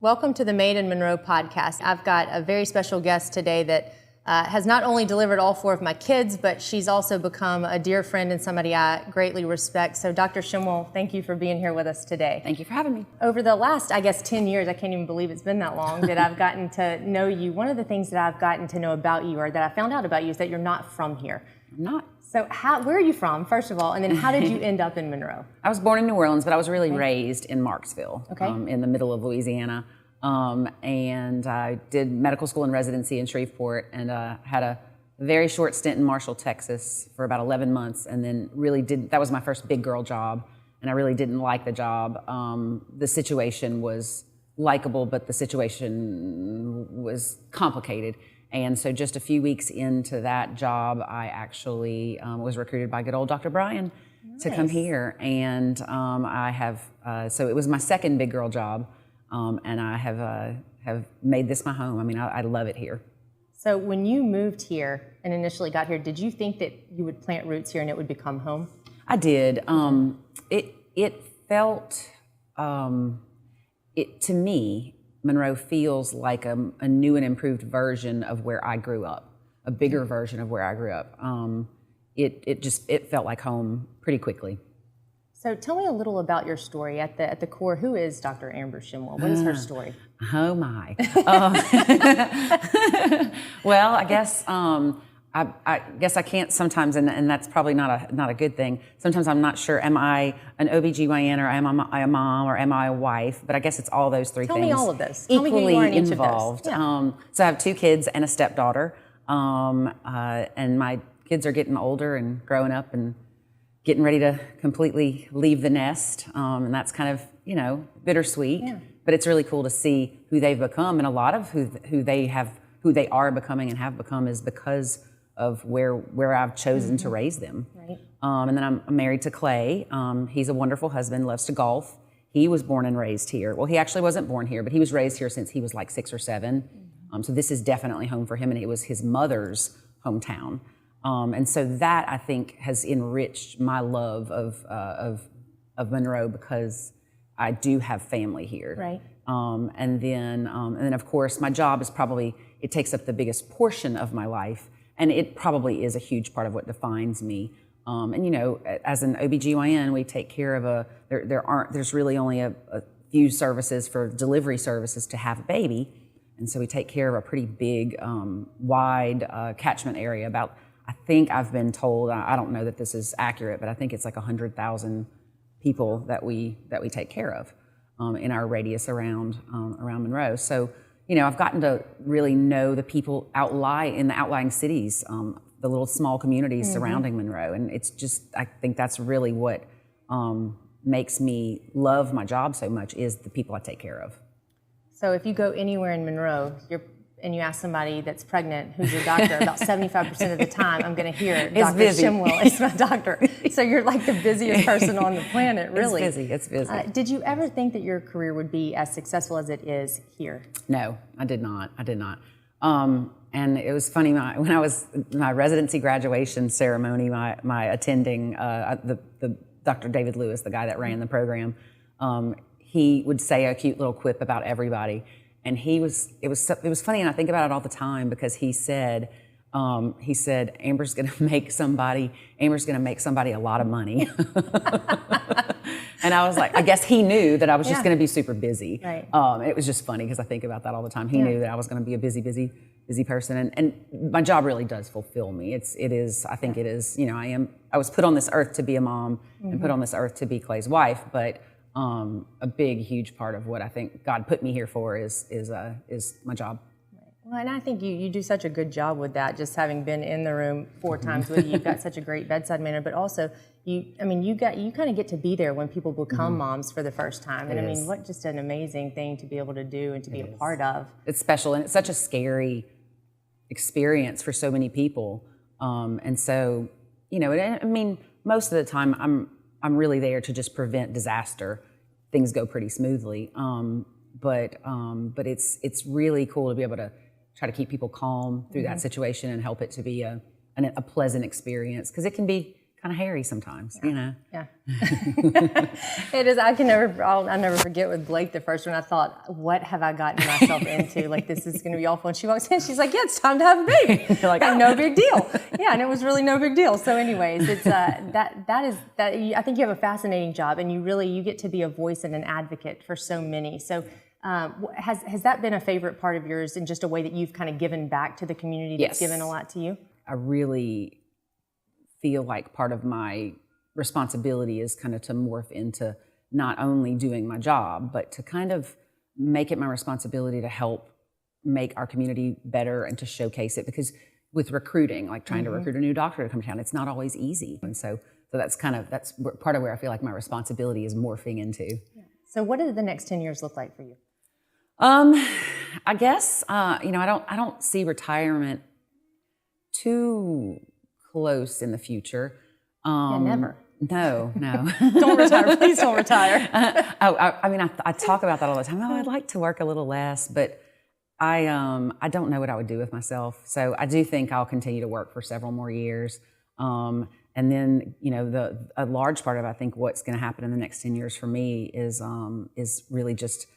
Welcome to the Made in Monroe podcast. I've got a very special guest today that has not only delivered all 4 of my kids, but she's also become a dear friend and somebody I greatly respect. So Dr. Shemwell, thank you for being here with us today. Thank you for having me. Over the last, 10 years, I can't even believe it's been that long, that I've gotten to know you. One of the things that I've gotten to know about you, or that I found out about you, is that you're not from here. I'm not. So where are you from, first of all, and then how did you end up in Monroe? I was born in New Orleans, but I was really raised in Marksville, Okay. In the middle of Louisiana. And I did medical school and residency in Shreveport, and had a very short stint in Marshall, Texas for about 11 months, and then that was my first big girl job, and I really didn't like the job. The situation was likable, but the situation was complicated. And so just a few weeks into that job, I actually was recruited by good old Dr. Brian to come here. And so it was my second big girl job, and I have made this my home. I mean, I love it here. So when you moved here and initially got here, did you think that you would plant roots here and it would become home? I did. It felt, to me, Monroe feels like a new and improved version of where I grew up, a bigger version of where I grew up. It felt like home pretty quickly. So tell me a little about your story. At the core, who is Dr. Amber Shemwell? What is her story? Oh my. Well, I guess I can't sometimes, and that's probably not a good thing. Sometimes I'm not sure, am I an OBGYN, or am I a mom, or am I a wife? But I guess it's all those three things. Tell me all of this. Tell me who equally you are in each involved. Of those. Yeah. So I have 2 kids and a stepdaughter, and my kids are getting older and growing up and getting ready to completely leave the nest, and that's kind of, bittersweet. Yeah. But it's really cool to see who they've become, and a lot of who they are becoming and have become is because of where I've chosen to raise them. Right. And then I'm married to Clay. He's a wonderful husband, loves to golf. He was born and raised here. Well, he actually wasn't born here, but he was raised here since he was like 6 or 7. So this is definitely home for him, and it was his mother's hometown. And so that, I think, has enriched my love of Monroe, because I do have family here. Right. And then of course, my job is it takes up the biggest portion of my life, and it probably is a huge part of what defines me. And as an OBGYN, we take care of there's really only a few services for delivery services to have a baby. And so we take care of a pretty big, wide catchment area. I think I've been told, I don't know that this is accurate, but I think it's like 100,000 people that we take care of in our radius around Monroe. So, I've gotten to really know the people in the outlying cities, the little small communities surrounding Monroe. And it's just, I think that's really what makes me love my job so much, is the people I take care of. So if you go anywhere in Monroe, and you ask somebody that's pregnant who's your doctor, about 75% of the time I'm going to hear Dr. Shemwell is my doctor. So you're like the busiest person on the planet, really. It's busy. Did you ever think that your career would be as successful as it is here? No, I did not. And it was funny, when I was my residency graduation ceremony, my attending, the Dr. David Lewis, the guy that ran the program, he would say a cute little quip about everybody. And it was funny, and I think about it all the time, because he said, Amber's going to make somebody a lot of money. And I was like, I guess he knew that I was just going to be super busy. Right. It was just funny, because I think about that all the time. He knew that I was going to be a busy person, and my job really does fulfill me. I think it is. I was put on this earth to be a mom, and put on this earth to be Clay's wife, but a big, huge part of what I think God put me here for is my job. Well, and I think you do such a good job with that, just having been in the room 4 times with you. You've got such a great bedside manner, but also you kind of get to be there when people become moms for the first time. And I mean, what just an amazing thing to be able to do and to be a part of. It's special, and it's such a scary experience for so many people. And so, I mean, most of the time I'm really there to just prevent disaster. Things go pretty smoothly, but it's really cool to be able to try to keep people calm through that situation and help it to be a pleasant experience, because it can be kind of hairy sometimes, Yeah. It is. I'll never forget with Blake the first one. I thought, what have I gotten myself into? Like, this is going to be awful. And she walks in, she's like, yeah, it's time to have a baby. You're like, no big deal. Yeah, and it was really no big deal. So anyways, it's I think you have a fascinating job, and you get to be a voice and an advocate for so many. So has that been a favorite part of yours, in just a way that you've kind of given back to the community that's given a lot to you? I really feel like part of my responsibility is kind of to morph into not only doing my job, but to kind of make it my responsibility to help make our community better and to showcase it. Because with recruiting, like trying to recruit a new doctor to come to town, it's not always easy. And so that's part of where I feel like my responsibility is morphing into. Yeah. So what do the next 10 years look like for you? I guess, I don't see retirement too close in the future. Never. No. Don't retire. Please don't retire. I talk about that all the time. Oh, I'd like to work a little less, but I don't know what I would do with myself. So I do think I'll continue to work for several more years. And then, a large part of, I think, what's going to happen in the next 10 years for me is really just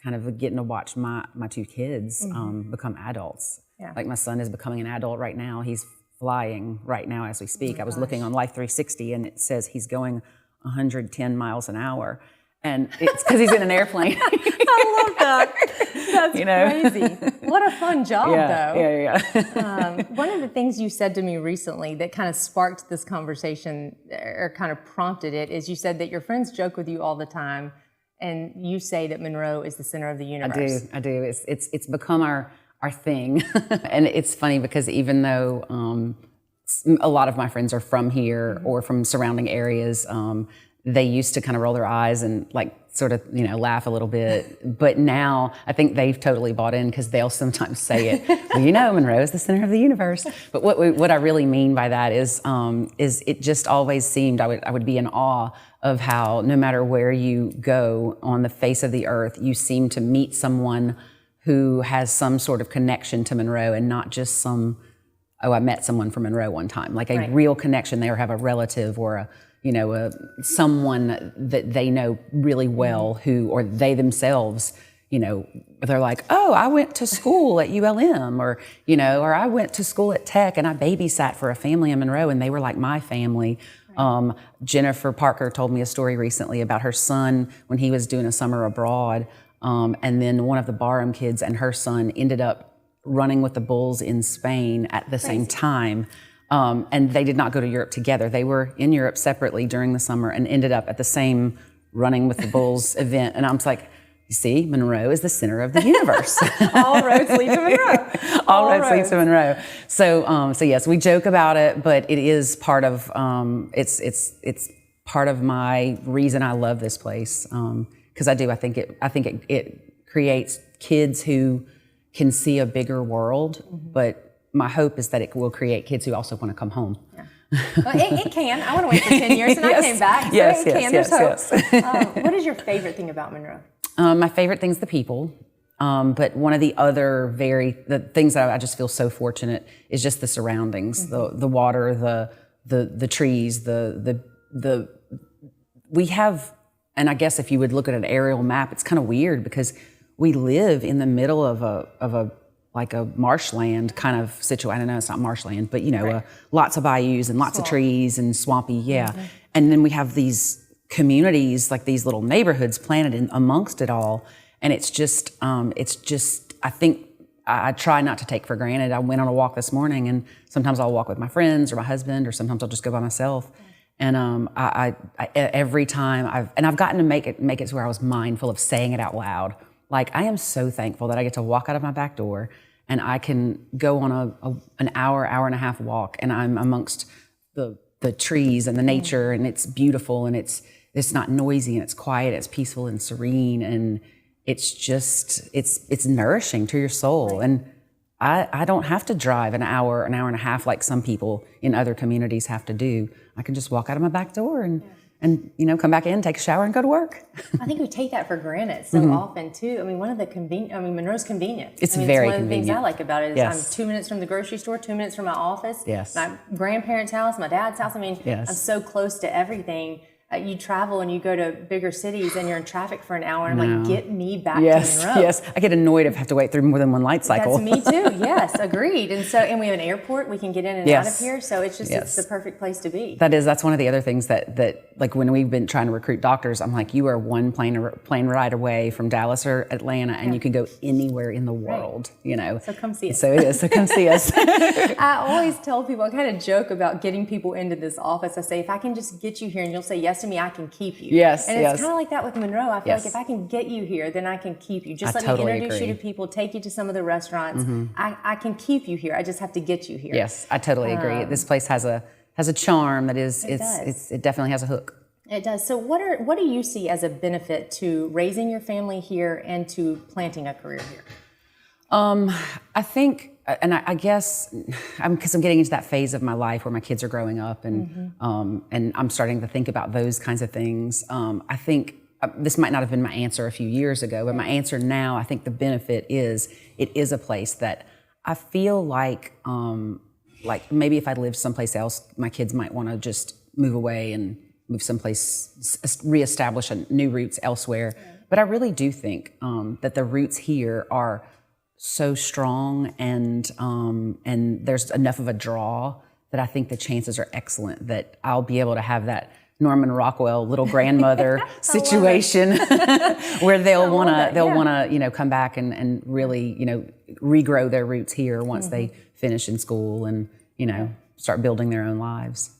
kind of getting to watch my two kids become adults. Yeah. Like, my son is becoming an adult right now. He's flying right now as we speak. I was looking on Life 360, and it says he's going 110 miles an hour. And it's because he's in an airplane. I love that. That's crazy. What a fun job, though. Yeah. One of the things you said to me recently that kind of sparked this conversation, or kind of prompted it, is you said that your friends joke with you all the time, and you say that Monroe is the center of the universe. I do. It's become our thing. And it's funny because even though a lot of my friends are from here or from surrounding areas, they used to kind of roll their eyes and like sort of, laugh a little bit. But now I think they've totally bought in, because they'll sometimes say it, well, Monroe is the center of the universe. But what I really mean by that is it just always seemed, I would be in awe of how no matter where you go on the face of the earth, you seem to meet someone who has some sort of connection to Monroe, and not just I met someone from Monroe one time, like a real connection. They have a relative or someone that they know really well, or they themselves, they're like, oh, I went to school at ULM, or I went to school at Tech, and I babysat for a family in Monroe, and they were like my family. Jennifer Parker told me a story recently about her son when he was doing a summer abroad. And then one of the Barham kids and her son ended up running with the Bulls in Spain at the same time. And they did not go to Europe together. They were in Europe separately during the summer and ended up at the same running with the Bulls event. And I'm just like, you see, Monroe is the center of the universe. All roads lead to Monroe. All roads lead to Monroe. So yes, we joke about it, but it is part of, it's part of my reason I love this place. Because I think it creates kids who can see a bigger world, but my hope is that it will create kids who also want to come home. Yeah. Well, it can. I want to wait for 10 years, and I came back. So it can. There's hope. What is your favorite thing about Monroe? My favorite thing's the people. But one of the things that I just feel so fortunate is just the surroundings, the water, the trees, we have. And I guess if you would look at an aerial map, it's kind of weird because we live in the middle of a marshland kind of situation. I know it's not marshland, but lots of bayous and lots of trees and swampy, And then we have these communities, like these little neighborhoods planted in amongst it all. And it's just, I think I try not to take for granted. I went on a walk this morning, and sometimes I'll walk with my friends or my husband, or sometimes I'll just go by myself. And I every time I've gotten to make it to where I was mindful of saying it out loud. Like, I am so thankful that I get to walk out of my back door and I can go on an hour and a half walk, and I'm amongst the trees and the nature, and it's beautiful, and it's not noisy, and it's quiet, it's peaceful and serene, and it's just it's nourishing to your soul. Right. And I don't have to drive an hour and a half like some people in other communities have to do. I can just walk out of my back door and come back in, take a shower, and go to work. I think we take that for granted so often too. I mean, Monroe's convenient. It's one very of the convenient. things I like about it is Yes. I'm 2 minutes from the grocery store, 2 minutes from my office, Yes. my grandparents' house, my dad's house. I mean, Yes. I'm so close to everything. You travel and you go to bigger cities and you're in traffic for an hour. And I'm like, get me back to Monroe. Yes. I get annoyed if I have to wait through more than one light cycle. That's me too. Yes, agreed. And we have an airport. We can get in and out of here. So it's just it's the perfect place to be. That's one of the other things that like when we've been trying to recruit doctors, I'm like, you are one plane ride away from Dallas or Atlanta, and you can go anywhere in the world. So come see us. So it is. So come see us. I always tell people, I kind of joke about getting people into this office. I say, if I can just get you here and you'll say yes to me, I can keep you. Yes. And it's kind of like that with Monroe. I feel like Yes. if I can get you here, then I can keep you. Just let totally me introduce agree. you to people, take you to some of the restaurants. I can keep you here. I just have to get you here. Yes, I totally agree. This place has a charm that is it definitely has a hook. It does. So what do you see as a benefit to raising your family here and to planting a career here? I think, and I guess, because I'm getting into that phase of my life where my kids are growing up, and I'm starting to think about those kinds of things. I think this might not have been my answer a few years ago, but my answer now, I think the benefit is it is a place that I feel like maybe if I lived someplace else, my kids might want to just move away and move someplace, reestablish new roots elsewhere. But I really do think that the roots here are so strong, and there's enough of a draw that I think the chances are excellent that I'll be able to have that Norman Rockwell little grandmother situation where they'll wanna come back and really regrow their roots here once they finish in school and start building their own lives.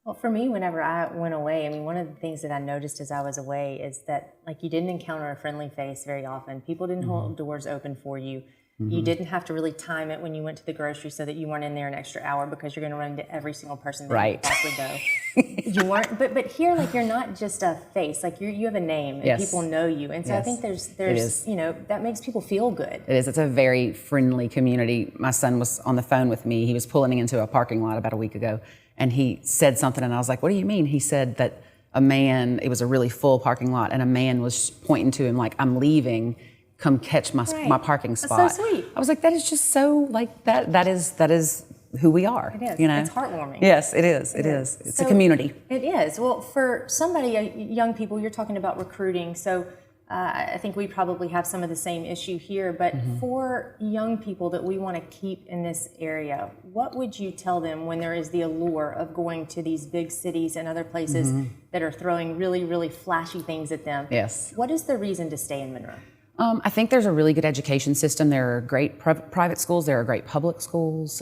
Well, for me, whenever I went away, I mean, one of the things that I noticed as I was away is that you didn't encounter a friendly face very often. People didn't hold doors open for you. You didn't have to really time it when you went to the grocery so that you weren't in there an extra hour because you're going to run into every single person that you possibly go. You weren't, but here, you're not just a face. You have a name and people know you, and so I think there's that makes people feel good. It is. It's a very friendly community. My son was on the phone with me. He was pulling into a parking lot about a week ago, and he said something, and I was like, "What do you mean?" He said that it was a really full parking lot, and a man was pointing to him like, "I'm leaving. Come catch my parking spot." That's so sweet. I was like, that is just so that. That is who we are. It is. It's heartwarming. Yes, it is. It is. It's a community. It is. Well, for somebody, young people, you're talking about recruiting. So I think we probably have some of the same issue here. But for young people that we want to keep in this area, what would you tell them when there is the allure of going to these big cities and other places that are throwing really, really flashy things at them? Yes. What is the reason to stay in Monroe? I think there's a really good education system. There are great private schools. There are great public schools.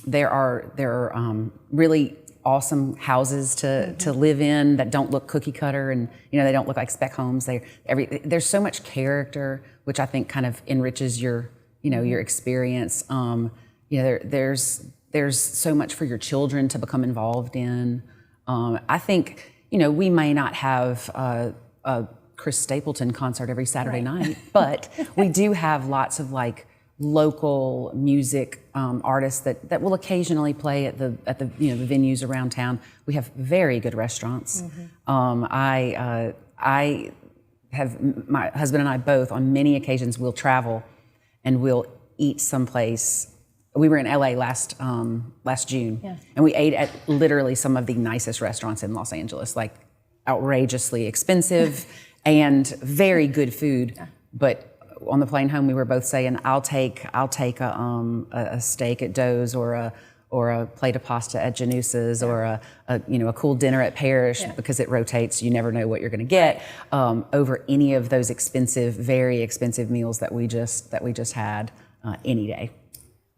There are really awesome houses to live in that don't look cookie cutter, and they don't look like spec homes. There's so much character, which I think kind of enriches your your experience. There's so much for your children to become involved in. I think we may not have a Chris Stapleton concert every Saturday night, but we do have lots of local music artists that will occasionally play at the the venues around town. We have very good restaurants. I have my husband and I both on many occasions will travel and we'll eat someplace. We were in LA last June, and we ate at literally some of the nicest restaurants in Los Angeles, outrageously expensive and very good food. But on the plane home, we were both saying, "I'll take a steak at Doe's or a plate of pasta at Janusa's or a cool dinner at Parrish because it rotates. You never know what you're going to get over any of those very expensive meals that we just had any day."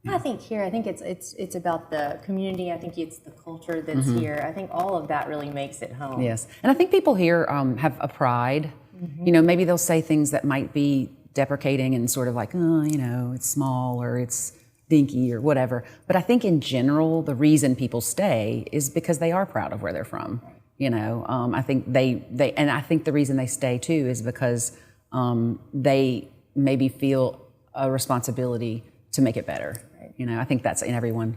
I think it's about the community. I think it's the culture that's here. I think all of that really makes it home. Yes, and I think people here have a pride. Maybe they'll say things that might be deprecating and sort of it's small or it's dinky or whatever. But I think in general, the reason people stay is because they are proud of where they're from. I think and I think the reason they stay too is because they maybe feel a responsibility to make it better. I think that's in everyone.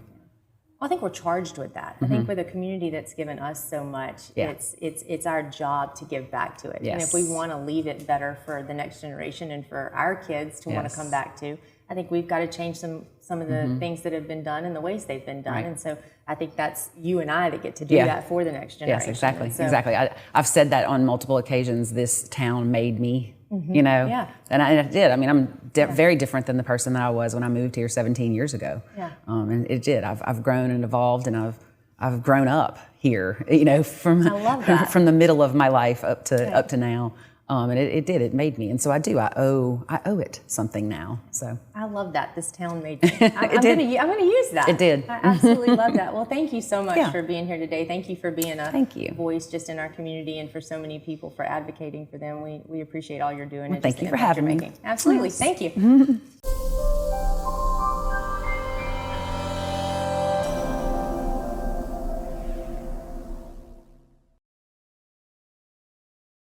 I think we're charged with that. I think with a community that's given us so much, it's our job to give back to it. Yes. And if we want to leave it better for the next generation and for our kids to want to come back to, I think we've got to change some of the things that have been done and the ways they've been done. Right. And so I think that's you and I that get to do that for the next generation. Yes, exactly, exactly. I've said that on multiple occasions. This town made me, you know, and I did. I mean, I'm very different than the person that I was when I moved here 17 years ago. Yeah. And it did. I've grown and evolved, and I've grown up here. You know, from the middle of my life up to now. And it did. It made me, and so I do. I owe it something now. So I love that this town made me. I'm going to use that. It did. I absolutely love that. Well, thank you so much for being here today. Thank you for being a voice just in our community and for so many people, for advocating for them. We appreciate all you're doing. Well, thank you for having me. Absolutely. Thank you.